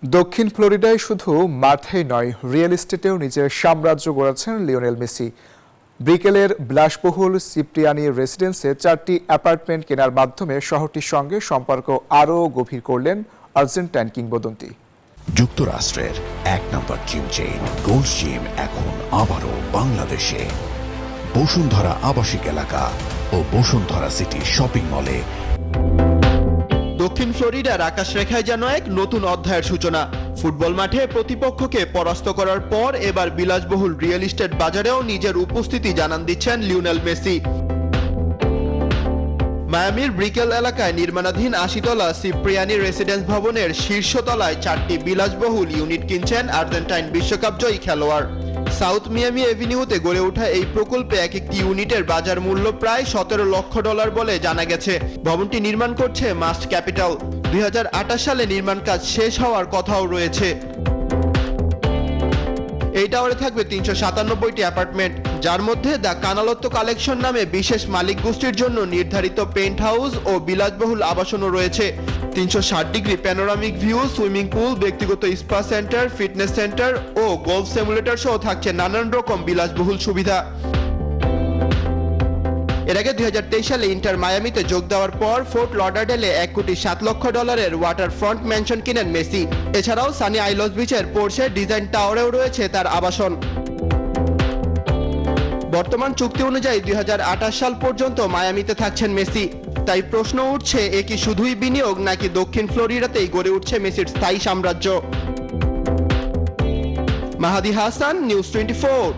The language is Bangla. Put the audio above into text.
দক্ষিণ ফ্লোরিডায় শুধু মাঠেই নয়, রিয়েল এস্টেটেও নিজের সাম্রাজ্য গড়েছেন লিওনেল মেসি। ব্রিকেলের বিলাসবহুল সিপ্রিয়ানি রেসিডেন্সে 4টি অ্যাপার্টমেন্ট কেনার মাধ্যমে শহরটির সঙ্গে সম্পর্ক আরও গভীর করলেন আর্জেন্টাইন কিংবদন্তি। যুক্তরাষ্ট্রের 1 নম্বর জিম চেইন গোল্ড জিম এখন আবারও বাংলাদেশে। বসুন্ধরা আবাসিক এলাকা ও বসুন্ধরা সিটি শপিং মলে। দক্ষিণ ফ্লোরিডার আকাশরেখায় যেন এক নতুন অধ্যায়ের সূচনা। ফুটবল মাঠে প্রতিপক্ষকে পরাস্ত করার পর এবার বিলাসবহুল রিয়েল এস্টেট বাজারেও নিজের উপস্থিতি জানান দিচ্ছেন লিওনেল মেসি। মায়ামির ব্রিকেল এলাকায় নির্মাণাধীন 80 তলা সিপ্রিয়ানি রেসিডেন্স ভবনের শীর্ষতলায় 4টি বিলাসবহুল ইউনিট কিনছেন আর্জেন্টাইন বিশ্বকাপজয়ী খেলোয়াড়। সাউথ মিয়ামি এভিনিউতে গড়ে ওঠা এই প্রকল্পে এক একটি ইউনিটের বাজার মূল্য প্রায় $17 লক্ষ বলে জানা গেছে। ভবনটি নির্মাণ করছে মাস্ট ক্যাপিটাল। 2028 সালে নির্মাণ কাজ শেষ হওয়ার কথাও রয়েছে। এই টাওয়ারে থাকবে 397টি অ্যাপার্টমেন্ট, যার মধ্যে দ্য কানালত্তো কালেকশন নামে বিশেষ মালিক গোষ্ঠীর জন্য নির্ধারিত পেন্ট হাউস ও বিলাসবহুল আবাসনও রয়েছে। 360 degree panoramic view, swimming pool, ব্যক্তিগত স্পা সেন্টার, ফিটনেস সেন্টার ও গলফ সিমুলেটর সহ থাকছে নানান রকম বিলাসবহুল সুবিধা। এর আগে 2023 সালে ইন্টার মায়ামিতে যোগ দেওয়ার পর ফোর্ট লডারডেলে $1.7 লক্ষ ওয়াটার ফ্রন্ট ম্যানশন কিনেন মেসি। এছাড়াও সানি আইলস বিচের পোর্শে ডিজাইন টাওয়ারেও রয়েছে তার আবাসন। বর্তমান চুক্তি অনুযায়ী 2028 সাল পর্যন্ত মায়ামিতে থাকছেন মেসি। তাই প্রশ্ন উঠছে, এ কি শুধুই বিনিয়োগ নাকি দক্ষিণ ফ্লোরিডাতেই গড়ে উঠছে মেসির স্থায়ী সাম্রাজ্য? মাহাদি হাসান, নিউজ 24।